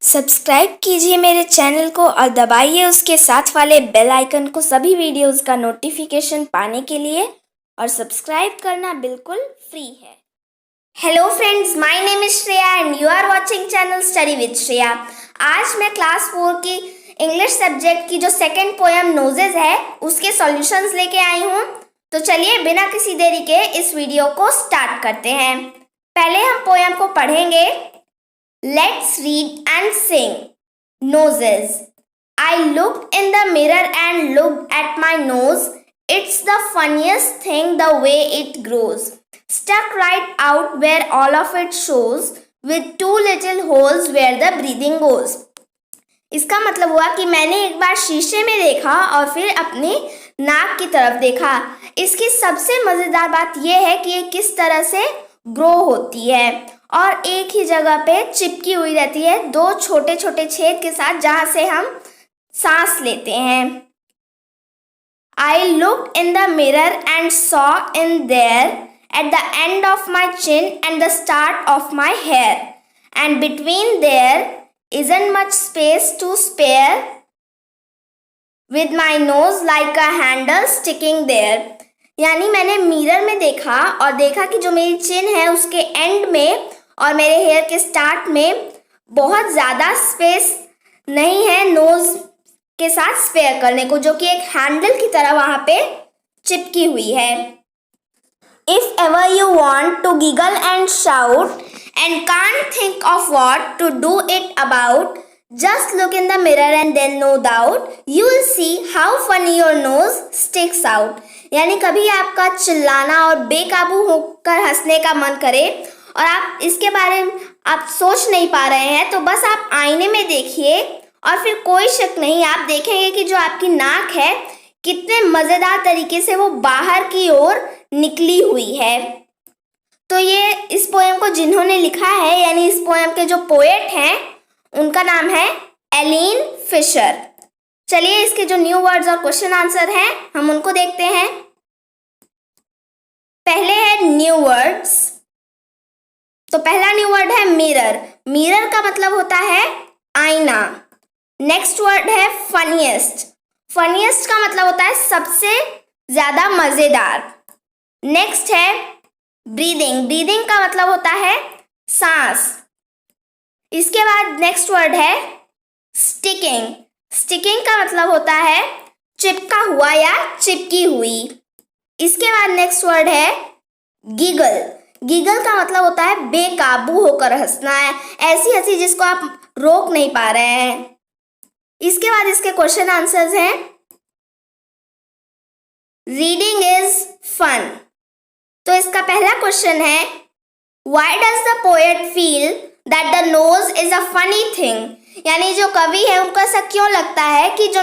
Subscribe कीजिए मेरे channel को और दबाइए उसके साथ वाले बेल आइकन को सभी वीडियोस का नोटिफिकेशन पाने के लिए। और सब्सक्राइब करना बिल्कुल फ्री है। Hello friends, my name is Shreya and you are watching channel study with Shreya. आज मैं क्लास 4 की इंग्लिश सब्जेक्ट की जो सेकंड पोएम नोजेस है उसके सॉल्यूशंस लेके आई हूँ। तो चलिए बिना किसी देरी के इस वीडियो को स्टार्ट करते हैं। पहले हम पोएम को पढ़ेंगे। Let's read and sing. Noses. I looked in the mirror and looked at my nose. It's the funniest thing the way it grows. Stuck right out where all of it shows, with two little holes where the breathing goes. इसका मतलब हुआ कि मैंने एक बार शीशे में देखा और फिर अपने नाक की तरफ देखा। इसकी सबसे मज़ेदार बात यह है कि ये किस तरह से ग्रो होती है और एक ही जगह पे चिपकी हुई रहती है, दो छोटे छोटे छेद के साथ जहां से हम सांस लेते हैं। I looked in the mirror and saw in there at the end of my chin and the start of my hair, and between there isn't much space to spare, with my nose like a handle sticking there. यानी मैंने mirror में देखा और देखा कि जो मेरी चिन है उसके एंड में और मेरे हेयर के स्टार्ट में बहुत ज़्यादा स्पेस नहीं है नोज के साथ स्पेयर करने को, जो कि एक हैंडल की तरह वहाँ पे चिपकी हुई है। If ever you want to giggle and shout and can't think of what to do it about, just look in the mirror and then no doubt you'll see how funny your nose sticks out. यानी कभी आपका चिल्लाना और बेकाबू होकर हंसने का मन करे और आप इसके बारे में आप सोच नहीं पा रहे हैं, तो बस आप आईने में देखिए और फिर कोई शक नहीं, आप देखेंगे कि जो आपकी नाक है कितने मज़ेदार तरीके से वो बाहर की ओर निकली हुई है। तो ये इस पोएम को जिन्होंने लिखा है यानी इस पोएम के जो पोएट हैं उनका नाम है एलिन फिशर। चलिए इसके जो न्यू वर्ड्स और क्वेश्चन आंसर हैं हम उनको देखते हैं। पहले है न्यू वर्ड्स। तो पहला न्यू वर्ड है मिरर। मिरर का मतलब होता है आईना। नेक्स्ट वर्ड है फनीएस्ट। फनीएस्ट का मतलब होता है सबसे ज्यादा मजेदार। नेक्स्ट है ब्रीदिंग। ब्रीदिंग का मतलब होता है सांस। इसके बाद नेक्स्ट वर्ड है स्टिकिंग। स्टिकिंग का मतलब होता है चिपका हुआ या चिपकी हुई। इसके बाद नेक्स्ट वर्ड है गिगल। गिगल का मतलब होता है बेकाबू होकर हंसना है, ऐसी हंसी जिसको आप रोक नहीं पा रहे हैं। इसके बाद इसके क्वेश्चन आंसर्स हैं। Reading is fun. तो इसका पहला क्वेश्चन है why does the poet feel that the nose is a funny thing. यानी जो कवि है उनको ऐसा क्यों लगता है कि जो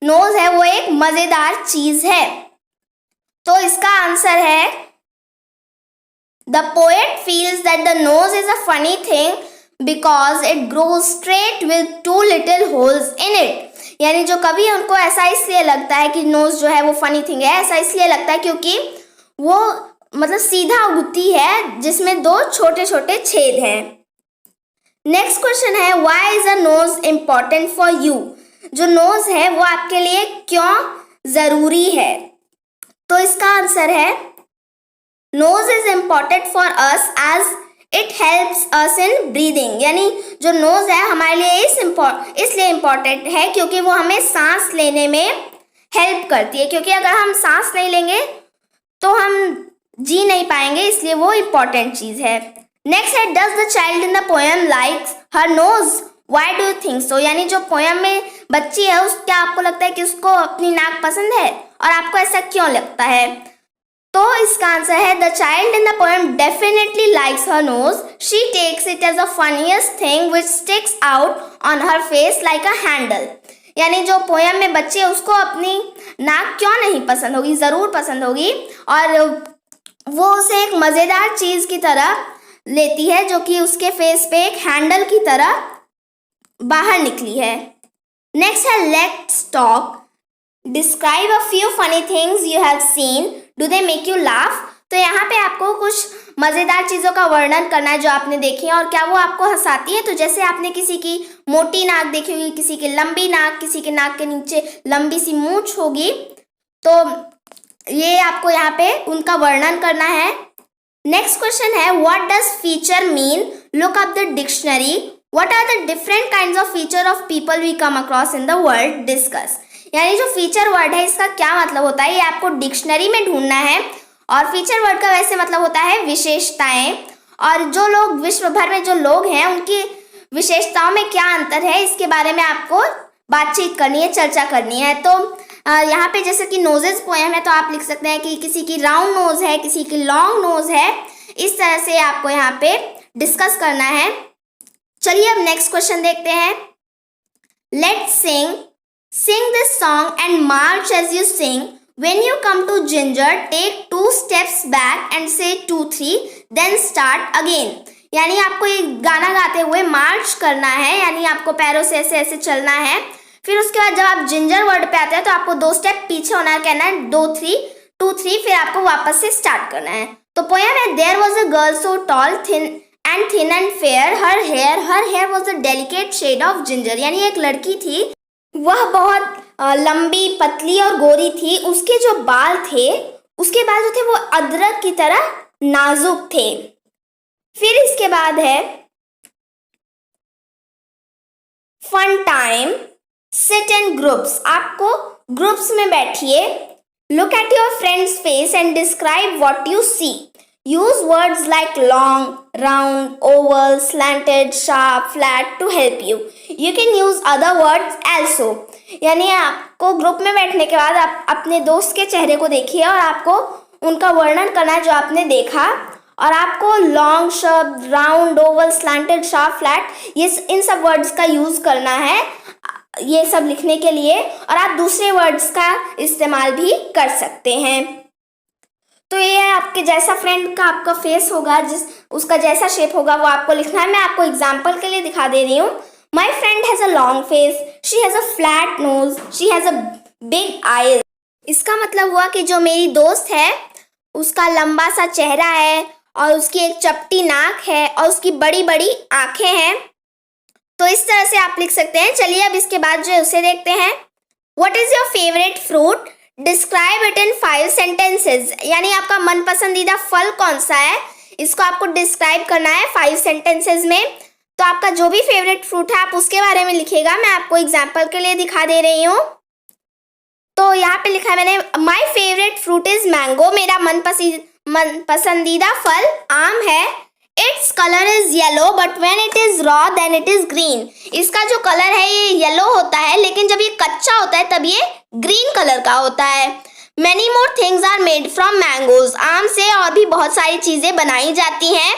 नोज है वो एक मजेदार चीज है। तो इसका आंसर है The poet feels that the nose is a funny thing because it grows straight with two little holes in it. यानी जो कवि है उनको ऐसा इसलिए लगता है कि नोज जो है वो फनी थिंग है, ऐसा इसलिए लगता है क्योंकि वो मतलब सीधा उगती है जिसमें दो छोटे छोटे छेद हैं। नेक्स्ट क्वेश्चन है why is a knows important for you. जो नोज है वो आपके लिए क्यों जरूरी है। तो इसका आंसर है nose is important for us as it helps us in breathing. यानी जो नोज है हमारे लिए इसलिए इम्पॉर्टेंट है क्योंकि वो हमें सांस लेने में हेल्प करती है, क्योंकि अगर हम सांस नहीं लेंगे तो हम जी नहीं पाएंगे, इसलिए वो इम्पॉर्टेंट चीज़ है। नेक्स्ट है does the child in the poem likes her knows why do you think so. यानी जो पोएम में बच्ची है उस क्या आपको लगता है कि उसको अपनी नाक पसंद है और आपको ऐसा क्यों लगता है। तो इसका आंसर है the child in the poem definitely likes her nose. She takes it as the funniest thing which sticks out on her face like a handle. यानी जो पोएम में बच्चे है उसको अपनी नाक क्यों नहीं पसंद होगी, ज़रूर पसंद होगी और वो उसे एक मज़ेदार चीज़ की तरह लेती है जो कि उसके फेस पे एक हैंडल की तरह बाहर निकली है। नेक्स्ट है let's talk. Describe a few funny things you have seen, do they make you laugh. तो यहाँ पे आपको कुछ मज़ेदार चीज़ों का वर्णन करना है जो आपने देखी है और क्या वो आपको हंसाती है। तो जैसे आपने किसी की मोटी नाक देखी होगी, किसी की लंबी नाक, किसी के नाक के नीचे लंबी सी मूंछ होगी, तो ये आपको यहाँ पे उनका वर्णन करना है। नेक्स्ट क्वेश्चन है what does feature mean, look up the dictionary, what are the different kinds of feature of people we come across in the world, discuss. यानी जो फीचर वर्ड है इसका क्या मतलब होता है, ये आपको डिक्शनरी में ढूंढना है। और फीचर वर्ड का वैसे मतलब होता है विशेषताएं, और जो लोग विश्व भर में जो लोग हैं उनकी विशेषताओं में क्या अंतर है इसके बारे में आपको बातचीत करनी है, चर्चा करनी है। तो यहाँ पे जैसे कि नोजेस पोएम है तो आप लिख सकते हैं कि किसी की राउंड नोज है, किसी की लॉन्ग नोज है, इस तरह से आपको यहाँ पे डिस्कस करना है। चलिए अब नेक्स्ट क्वेश्चन देखते हैं। Let's sing this song and march as you sing, when you come to ginger take 2 steps back and say 2 3 then start again। यानी आपको ये गाना गाते हुए मार्च करना है, यानी आपको पैरों से ऐसे ऐसे चलना है। फिर उसके बाद जब आप जिंजर वर्ड पे आते हैं तो आपको 2 स्टेप पीछे होना है, कहना है 2 3 2 3, फिर आपको वापस से स्टार्ट करना है। तो पोएम है there was a girl so tall thin and fair, her hair was a delicate shade of ginger. यानी एक लड़की थी, वह बहुत लंबी, पतली और गोरी थी, उसके जो बाल थे, उसके बाल जो थे वो अदरक की तरह नाजुक थे। फिर इसके बाद है fun time, sit in groups, आपको ग्रुप्स में बैठिए। Look at your friend's face and describe what you see, use words like long, round, oval, slanted, sharp, flat to help you. You can use other words also। यानी आपको group में बैठने के बाद आप अपने दोस्त के चेहरे को देखिए और आपको उनका वर्णन करना है जो आपने देखा, और आपको लॉन्ग शब्द, round, Oval, slanted, sharp, flat, ये इन सब वर्ड्स का यूज करना है ये सब लिखने के लिए, और आप दूसरे वर्ड्स का इस्तेमाल भी कर सकते हैं। तो ये है आपके जैसा फ्रेंड का आपका फेस होगा, उसका जैसा शेप होगा वो आपको लिखना है। मैं आपको एग्जांपल के लिए दिखा दे रही हूँ। My friend has a long face, she has a flat knows, she has a big eyes. इसका मतलब हुआ कि जो मेरी दोस्त है उसका लंबा सा चेहरा है और उसकी एक चपटी नाक है और उसकी बड़ी बड़ी आंखें हैं। तो इस तरह से आप लिख सकते हैं। चलिए अब इसके बाद जो है उसे देखते हैं। What is your favourite fruit, describe it in 5 sentences. यानी आपका मन पसंदीदा फल कौन सा है, इसको आपको डिस्क्राइब करना है 5 सेंटेंसेज में। तो आपका जो भी फेवरेट फ्रूट है आप उसके बारे में लिखिएगा। मैं आपको एग्जांपल के लिए दिखा दे रही हूँ। तो यहाँ पे लिखा है मैंने, my favourite fruit is mango, मेरा मन पसंदीदा फल आम है। Its colour is yellow but when it is raw then it is green. इसका जो कलर है ये येलो होता है, लेकिन जब ये कच्चा होता है तब ये ग्रीन कलर का होता है। Many more things are made from mangoes, आम से और भी बहुत सारी चीजें बनाई जाती हैं।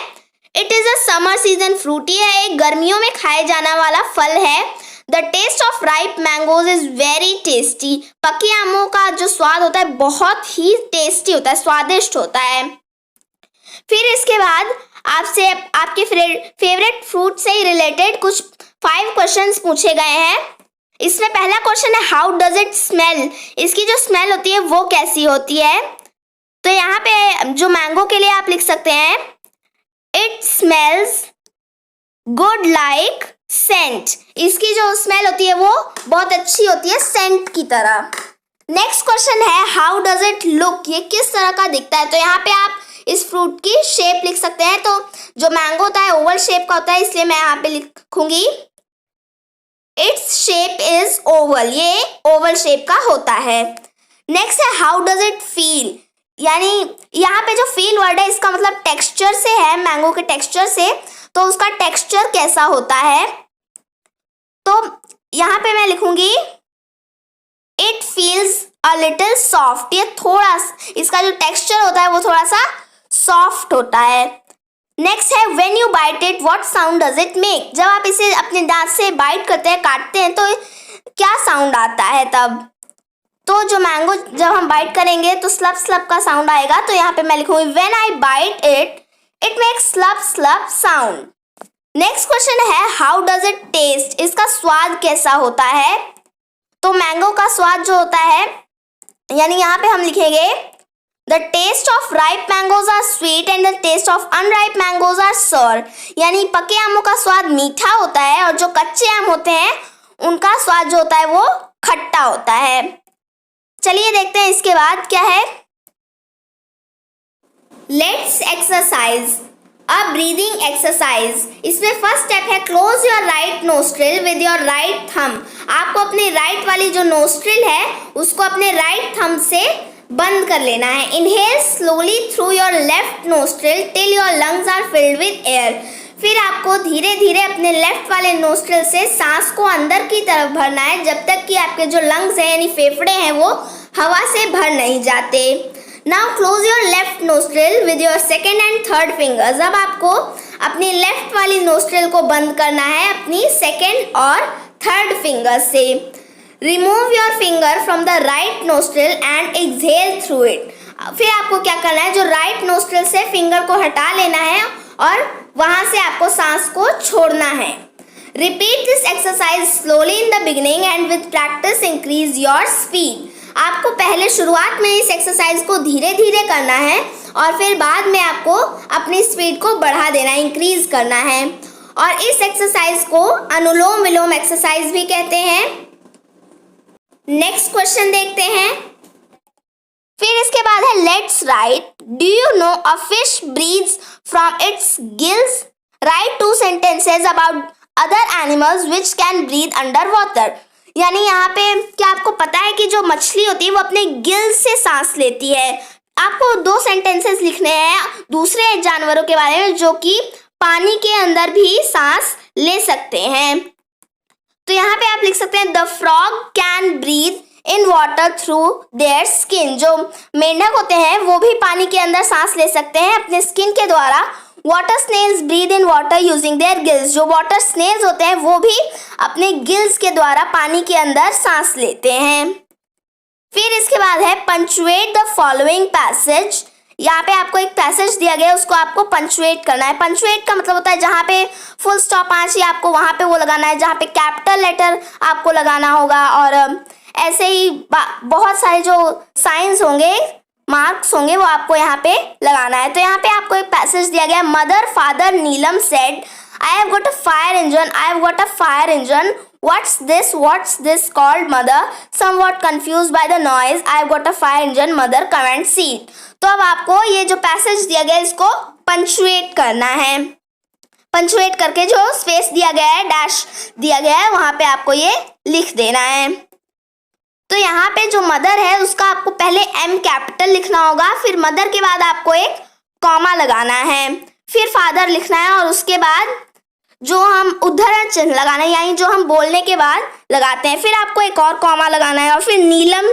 It is a summer season fruit, ये है एक गर्मियों में खाए जाने वाला फल है। The taste of ripe mangoes is very tasty, पके आमों का जो स्वाद होता है बहुत ही टेस्टी होता है, स्वादिष्ट होता है। फिर इसके बाद आपसे आपके फेवरेट फ्रूट से रिलेटेड कुछ 5 क्वेश्चंस पूछे गए हैं। इसमें पहला क्वेश्चन है हाउ डज इट स्मेल, इसकी जो स्मेल होती है वो कैसी होती है। तो यहाँ पे जो मैंगो के लिए आप लिख सकते हैं, it smells good like scent, इसकी जो स्मेल होती है वो बहुत अच्छी होती है सेंट की तरह। नेक्स्ट क्वेश्चन है हाउ डज इट लुक, ये किस तरह का दिखता है। तो यहाँ पे आप इस फ्रूट की शेप लिख सकते हैं। तो जो मैंगो होता है ओवल शेप का होता है, इसलिए मैं यहाँ पे लिखूंगी इट्स शेप इज ओवल, ये ओवल शेप का होता है। नेक्स्ट है हाउ डज इट फील, यानी यहाँ पे जो फील वर्ड है इसका मतलब टेक्सचर से है, मैंगो के टेक्सचर से। तो उसका टेक्सचर कैसा होता है, तो यहाँ पे मैं लिखूंगी it feels a little soft, ये थोड़ा इसका जो टेक्सचर होता है वो थोड़ा सा सॉफ्ट होता है। नेक्स्ट है when you bite it what sound does it make, जब आप इसे अपने दांत से बाइट करते हैं, काटते हैं, तो क्या साउंड आता है तब। तो जो मैंगो जब हम बाइट करेंगे तो स्लप स्लप का साउंड आएगा। तो यहाँ पे मैं लिखूंगी when I bite it it makes slurp slurp sound. Next question है हाउ डज इट टेस्ट, इसका स्वाद कैसा होता है। तो मैंगो का स्वाद जो होता है, यानी यहाँ पे हम लिखेंगे the taste of ripe mangoes are sweet and the taste of unripe mangoes are sour. यानी पके आमों का स्वाद मीठा होता है और जो कच्चे आम होते हैं उनका स्वाद जो होता है वो खट्टा होता है। चलिए देखते हैं इसके बाद क्या है। Let's exercise a breathing exercise. इसमें फर्स्ट स्टेप है close your right nostril with your right thumb. आपको अपने राइट वाली जो नोस्ट्रिल है उसको अपने राइट थंब से बंद कर लेना है। Inhale slowly through your left nostril till your lungs are filled with air. फिर आपको धीरे धीरे अपने लेफ्ट वाले नोस्ट्रिल से सांस को अंदर की तरफ भरना है जब तक कि आपके जो लंग्स हैं यानी फेफड़े हैं वो हवा से भर नहीं जाते। Now close your left nostril with your second and third fingers. अब आपको अपनी लेफ्ट वाली नोस्ट्रिल को बंद करना है अपनी सेकेंड और थर्ड फिंगर से। Remove your finger from the right nostril and exhale through it. फिर आपको क्या करना है, जो राइट नोस्ट्रिल से फिंगर को हटा लेना है और वहां से आपको सांस को छोड़ना है। Repeat this exercise slowly in the beginning and with practice increase your speed. आपको पहले शुरुआत में इस एक्सरसाइज को धीरे धीरे करना है और फिर बाद में आपको अपनी स्पीड को बढ़ा देना है, इंक्रीज करना है। और इस एक्सरसाइज को अनुलोम विलोम एक्सरसाइज भी कहते हैं। नेक्स्ट क्वेश्चन देखते हैं। फिर इसके बाद है let's write do you know a fish breathes from its gills. Write 2 sentences about other animals which can breathe under water. यानी यहाँ पे क्या आपको पता है कि जो मछली होती है वो अपने गिल्स से सांस लेती है। आपको 2 सेंटेंसेस लिखने हैं दूसरे जानवरों के बारे में जो कि पानी के अंदर भी सांस ले सकते हैं। तो यहाँ पे आप लिख सकते हैं the frog can breathe in water through their skin. जो मेंढक होते हैं वो भी पानी के अंदर सांस ले सकते हैं अपने स्किन के द्वारा। Water snails breathe in water using their gills. जो वाटर स्नेल्स होते हैं वो भी अपने गिल्स के द्वारा पानी के अंदर सांस लेते हैं। फिर इसके बाद है पंचुएट द फॉलोइंग पैसेज। यहाँ पे आपको एक पैसेज दिया गया है उसको आपको पंचुएट करना है। पंचुएट का मतलब होता है जहाँ पे फुल स्टॉप आना चाहिए आपको वहाँ पे वो लगाना है, जहाँ पे कैपिटल लेटर आपको लगाना होगा और ऐसे ही बहुत सारे जो साइंस होंगे मार्क्स होंगे वो आपको यहाँ पे लगाना है। तो यहाँ पे आपको एक पैसेज दिया गया है mother father Neelam said I have got a fire engine, I have got a fire engine, what's this called mother, somewhat confused by the noise, I have got a fire engine, mother come and see it। तो अब आपको ये जो passage दिया गया है इसको punctuate करना है। पंचुएट करके जो स्पेस दिया गया है डैश दिया गया है वहां पे आपको ये लिख देना है। तो यहाँ पे जो मदर है उसका आपको पहले एम कैपिटल लिखना होगा, फिर मदर के बाद आपको एक कॉमा लगाना है, फिर फादर लिखना है और उसके बाद जो हम उद्धरण चिन्ह लगाना है यानी जो हम बोलने के बाद लगाते हैं, फिर आपको एक और कॉमा लगाना है और फिर नीलम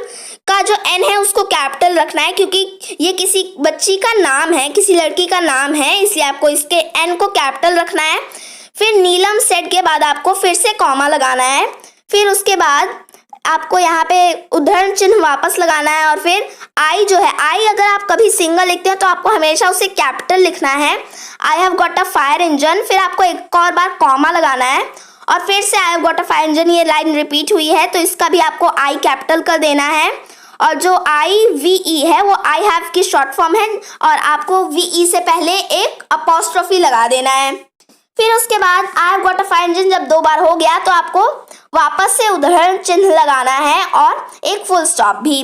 का जो एन है उसको कैपिटल रखना है क्योंकि ये किसी बच्ची का नाम है, किसी लड़की का नाम है, इसलिए आपको इसके एन को कैपिटल रखना है। फिर नीलम सेट के बाद आपको फिर से कॉमा लगाना है, फिर उसके बाद आपको यहाँ पे उद्धरण चिन्ह वापस लगाना है और फिर आई जो है आई अगर आप कभी सिंगल लिखते हो तो आपको हमेशा उसे कैपिटल लिखना है। आई have got a fire engine, फिर आपको एक और बार कॉमा लगाना है और फिर से आई have got a fire engine, ये लाइन रिपीट हुई है तो इसका भी आपको आई कैपिटल कर देना है और जो आई वी ई है वो आई हैव की शॉर्ट फॉर्म है और आपको वी ई से पहले एक अपॉस्ट्रोफी लगा देना है। फिर उसके बाद आई have got a fire engine जब 2 बार हो गया तो आपको वापस से उद्धरण चिन्ह लगाना है और एक फुल स्टॉप भी।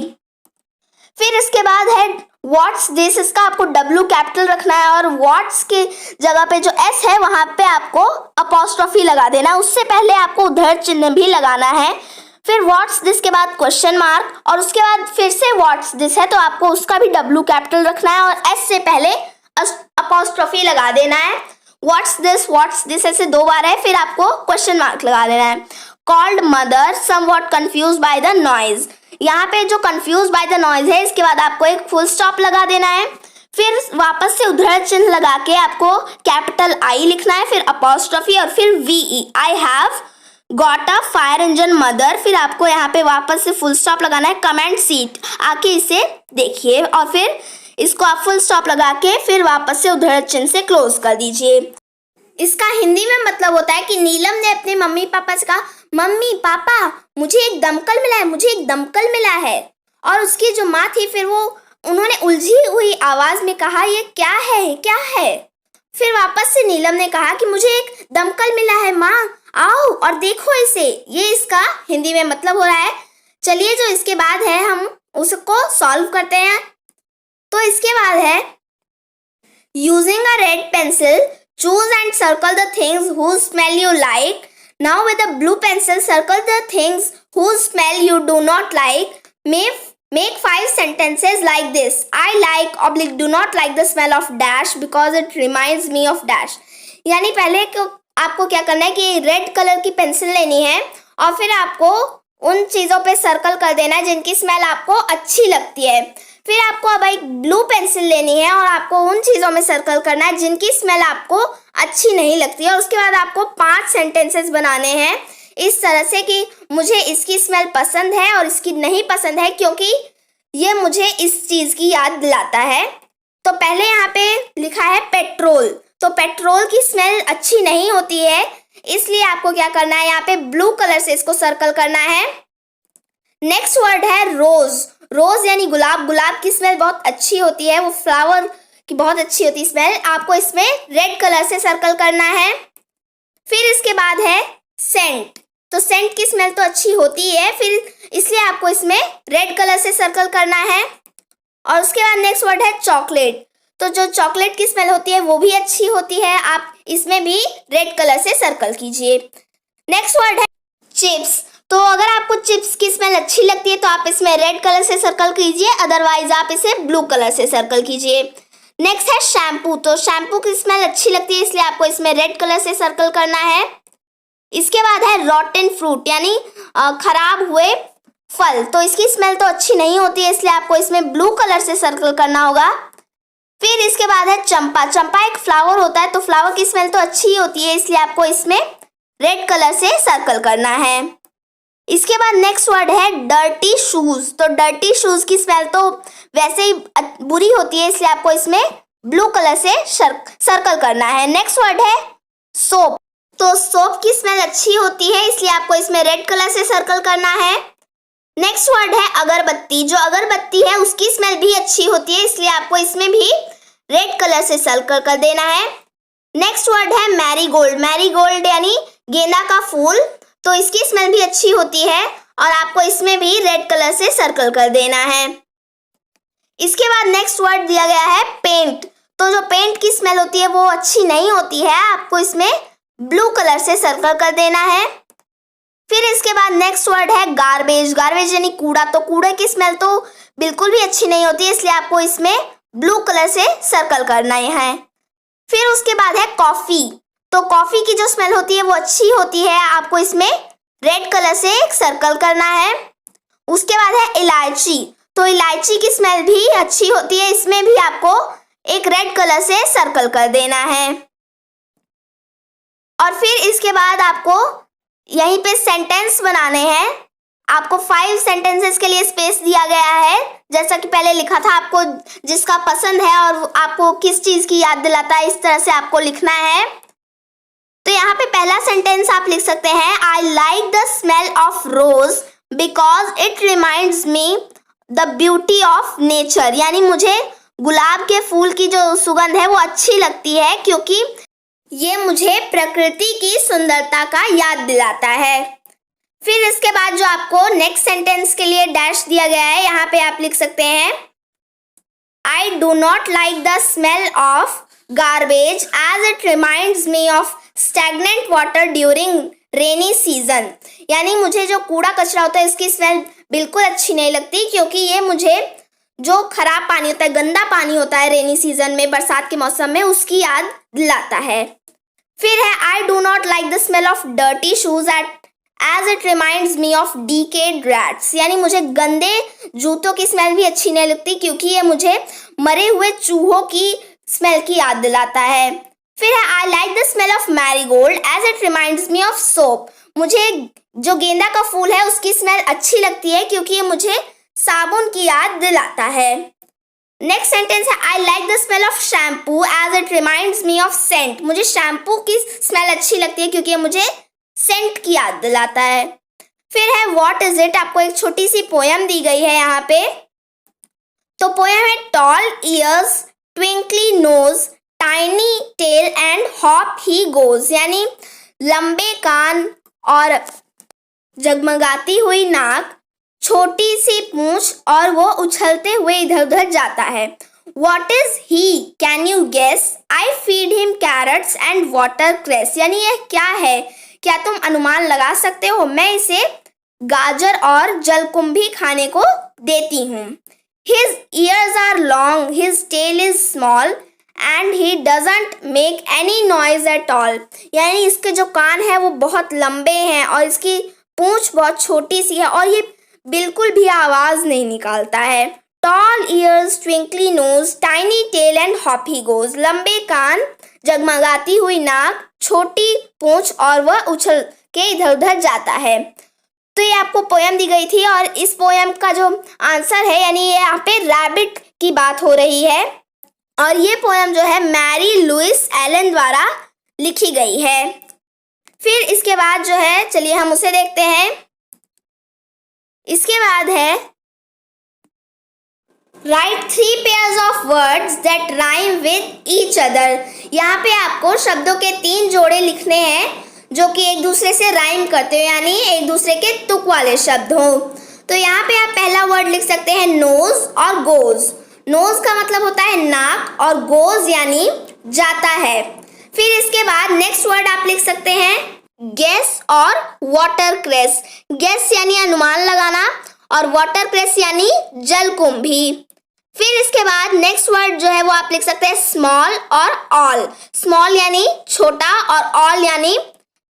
फिर इसके बाद है व्हाट्स दिस, इसका आपको डब्ल्यू कैपिटल रखना है और व्हाट्स के जगह पे जो एस है वहां पे आपको अपॉस्ट्रोफी लगा देना, उससे पहले आपको उद्धरण चिन्ह भी लगाना है। फिर व्हाट्स दिस के बाद क्वेश्चन मार्क और उसके बाद फिर से व्हाट्स दिस है तो आपको उसका भी डब्ल्यू कैपिटल रखना है और एस से पहले अपॉस्ट्रोफी लगा देना है। व्हाट्स दिस ऐसे 2 बार है, फिर आपको क्वेश्चन मार्क लगा देना है। Called mother somewhat confused by the noise, यहाँ पे जो कंफ्यूज बाय द नॉइज है इसके बाद आपको एक फुल स्टॉप लगा देना है, फिर वापस से उद्धरण चिन्ह लगा के आपको कैपिटल आई लिखना है, फिर अपॉस्ट्रोफी और फिर we I have got a fire engine mother, फिर आपको यहाँ पे वापस से फुल स्टॉप लगाना है। कमेंट सीट आके इसे देखिए और फिर इसको आप फुल स्टॉप लगा के फिर वापस से उद्धरण चिन्ह से क्लोज कर दीजिए। इसका हिंदी में मतलब होता है कि नीलम ने अपने मम्मी पापा से कहा मम्मी पापा मुझे एक दमकल मिला है, मुझे एक दमकल मिला है। और उसकी जो माँ थी फिर वो उन्होंने उलझी हुई आवाज में कहा, ये क्या है, क्या है? फिर वापस से नीलम ने कहा कि मुझे एक दमकल मिला है माँ, आओ और देखो इसे। ये इसका हिंदी में मतलब हो रहा है। चलिए जो इसके बाद है हम उसको सॉल्व करते हैं। तो इसके बाद है, using a red pencil choose and circle the things whose smell you like. Now with a blue pencil circle the things whose smell you do not like. Make 5 sentences like this. I like do not like the smell of dash because it reminds me of dash. यानी पहले आपको क्या करना है कि red colour की pencil लेनी है और फिर आपको उन चीज़ों पे सर्कल कर देना है जिनकी स्मेल आपको अच्छी लगती है। फिर आपको अब एक ब्लू पेंसिल लेनी है और आपको उन चीज़ों में सर्कल करना है जिनकी स्मेल आपको अच्छी नहीं लगती है। और उसके बाद आपको 5 सेंटेंसेस बनाने हैं इस तरह से कि मुझे इसकी स्मेल पसंद है और इसकी नहीं पसंद है क्योंकि ये मुझे इस चीज़ की याद दिलाता है। तो पहले यहाँ पे लिखा है पेट्रोल। तो पेट्रोल की स्मेल अच्छी नहीं होती है, इसलिए आपको क्या करना है, यहाँ पे ब्लू कलर से इसको सर्कल करना है। नेक्स्ट वर्ड है रोज। रोज यानी गुलाब। गुलाब की स्मेल बहुत अच्छी होती है, वो फ्लावर की बहुत अच्छी होती है स्मेल। आपको इसमें रेड कलर से सर्कल करना है। फिर इसके बाद है सेंट। तो सेंट की स्मेल तो अच्छी होती है, फिर इसलिए आपको इसमें रेड कलर से सर्कल करना है। और उसके बाद नेक्स्ट वर्ड है चॉकलेट। तो जो चॉकलेट की स्मेल होती है वो भी अच्छी होती है, आप इसमें भी रेड कलर से सर्कल कीजिए। नेक्स्ट वर्ड है चिप्स। तो अगर आपको चिप्स की स्मेल अच्छी लगती है तो आप इसमें रेड कलर से सर्कल कीजिए, अदरवाइज आप इसे ब्लू कलर से सर्कल कीजिए। नेक्स्ट है शैम्पू। तो शैम्पू की स्मेल अच्छी लगती है, इसलिए आपको इसमें रेड कलर से सर्कल करना है। इसके बाद है रॉटन फ्रूट यानी खराब हुए फल। तो इसकी स्मेल तो अच्छी नहीं होती है, इसलिए आपको इसमें ब्लू कलर से सर्कल करना होगा। फिर इसके बाद है चंपा। चंपा एक फ्लावर होता है, तो फ्लावर की स्मेल तो अच्छी होती है, इसलिए आपको इसमें रेड कलर से सर्कल करना है। इसके बाद नेक्स्ट वर्ड है डर्टी शूज। तो डर्टी शूज की स्मेल तो वैसे ही बुरी होती है, इसलिए आपको इसमें ब्लू कलर से सर्कल करना है। नेक्स्ट वर्ड है सोप। तो सोप की स्मेल अच्छी होती है, इसलिए आपको इसमें रेड कलर से सर्कल करना है। नेक्स्ट वर्ड है अगरबत्ती। जो अगरबत्ती है उसकी स्मेल भी अच्छी होती है, इसलिए आपको इसमें भी रेड कलर से सर्कल कर देना है। नेक्स्ट वर्ड है मैरीगोल्ड। मैरीगोल्ड यानी गेंदा का फूल। तो इसकी स्मेल भी अच्छी होती है और आपको इसमें भी रेड कलर से सर्कल कर देना है। इसके बाद नेक्स्ट वर्ड दिया गया है पेंट। तो जो पेंट की स्मेल होती है वो अच्छी नहीं होती है, आपको इसमें ब्लू कलर से सर्कल कर देना है। फिर इसके बाद नेक्स्ट वर्ड है गार्बेज। गार्बेज यानी कूड़ा। तो कूड़े की स्मेल तो बिल्कुल भी अच्छी नहीं होती है, इसलिए आपको इसमें ब्लू कलर से सर्कल करना है। फिर उसके बाद है कॉफ़ी। तो कॉफ़ी की जो स्मेल होती है वो अच्छी होती है, आपको इसमें रेड कलर से एक सर्कल करना है। उसके बाद है इलायची। तो इलायची की स्मेल भी अच्छी होती है, इसमें भी आपको एक रेड कलर से सर्कल कर देना है। और फिर इसके बाद आपको यहीं पे सेंटेंस बनाने हैं। आपको 5 सेंटेंसेस के लिए स्पेस दिया गया है, जैसा कि पहले लिखा था। आपको जिसका पसंद है और आपको किस चीज़ की याद दिलाता है, इस तरह से आपको लिखना है। तो यहाँ पे पहला सेंटेंस आप लिख सकते हैं, आई like the smell of rose because it reminds me the beauty of nature. यानी मुझे गुलाब के फूल की जो सुगंध है वो अच्छी लगती है क्योंकि ये मुझे प्रकृति की सुंदरता का याद दिलाता है। फिर इसके बाद जो आपको नेक्स्ट सेंटेंस के लिए डैश दिया गया है, यहाँ पे आप लिख सकते हैं, I do not like the smell of garbage as it reminds me of stagnant water during rainy season. यानी मुझे जो कूड़ा कचरा होता है इसकी स्मेल बिल्कुल अच्छी नहीं लगती क्योंकि ये मुझे जो खराब पानी होता है, गंदा पानी होता है रेनी सीजन में, बरसात के मौसम में, उसकी याद दिलाता है। फिर है I do not like the smell of dirty shoes as it reminds me of decayed rats. यानी मुझे गंदे जूतों की स्मेल भी अच्छी नहीं लगती क्योंकि ये मुझे मरे हुए चूहों की स्मेल की याद दिलाता है। फिर है I like the smell of marigold as it reminds me of soap. मुझे जो गेंदा का फूल है उसकी स्मेल अच्छी लगती है क्योंकि ये मुझे साबुन की याद दिलाता है। नेक्स्ट सेंटेंस है I like the smell of shampoo as it reminds me of scent. मुझे शैम्पू की स्मेल अच्छी लगती है क्योंकि ये मुझे सेंट की याद दिलाता है। फिर है व्हाट इज इट। आपको एक छोटी सी पोयम दी गई है यहाँ पे। तो पोयम है tall ears, twinkly nose, tiny tail and hop he goes, यानी लंबे कान और जगमगाती हुई नाक, छोटी सी पूंछ और वो उछलते हुए इधर उधर जाता है। What is he? Can you guess? I feed him carrots and watercress. यानी यह क्या है, क्या तुम अनुमान लगा सकते हो? मैं इसे गाजर और जलकुंभी खाने को देती हूँ। His ears are long, his tail is small and he doesn't make any noise at all. यानी इसके जो कान है वो बहुत लंबे हैं और इसकी पूंछ बहुत छोटी सी है और ये बिल्कुल भी आवाज नहीं निकालता है। Tall ears, twinkly nose, tiny tail and hop he goes. लंबे कान, जगमगाती हुई नाक, छोटी पूंछ और वह उछल के इधर उधर जाता है। तो ये आपको पोयम दी गई थी और इस पोयम का जो आंसर है, यानी ये यहाँ पे रैबिट की बात हो रही है और ये पोयम जो है मैरी लुइस एलन द्वारा लिखी गई है। फिर इसके बाद जो है, चलिए हम उसे देखते हैं। इसके बाद है right 3 pairs of words that rhyme with each other. यहाँ पे आपको शब्दों के 3 जोड़े लिखने हैं जो कि एक दूसरे से राइम करते हो, यानी एक दूसरे के तुक वाले शब्द हो। तो यहाँ पे आप पहला वर्ड लिख सकते हैं नोज और गोज। नोज का मतलब होता है नाक और गोज यानी जाता है। फिर इसके बाद नेक्स्ट वर्ड आप लिख सकते हैं गेस और वाटरक्रेस। गेस यानी अनुमान लगाना और वाटरक्रेस यानी जलकुंभी। फिर इसके बाद नेक्स्ट वर्ड जो है वो आप लिख सकते हैं स्मॉल और ऑल। स्मॉल यानी छोटा और ऑल यानी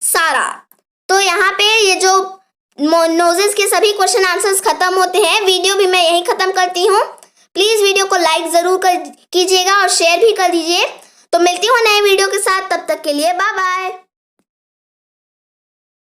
सारा। तो यहाँ पे ये जो नोजेस के सभी क्वेश्चन आंसर्स खत्म होते हैं। वीडियो भी मैं यहीं खत्म करती हूँ। प्लीज वीडियो को लाइक जरूर कीजिएगा और शेयर भी कर दीजिए। तो मिलती हूँ नए वीडियो के साथ, तब तक के लिए बाय बाय।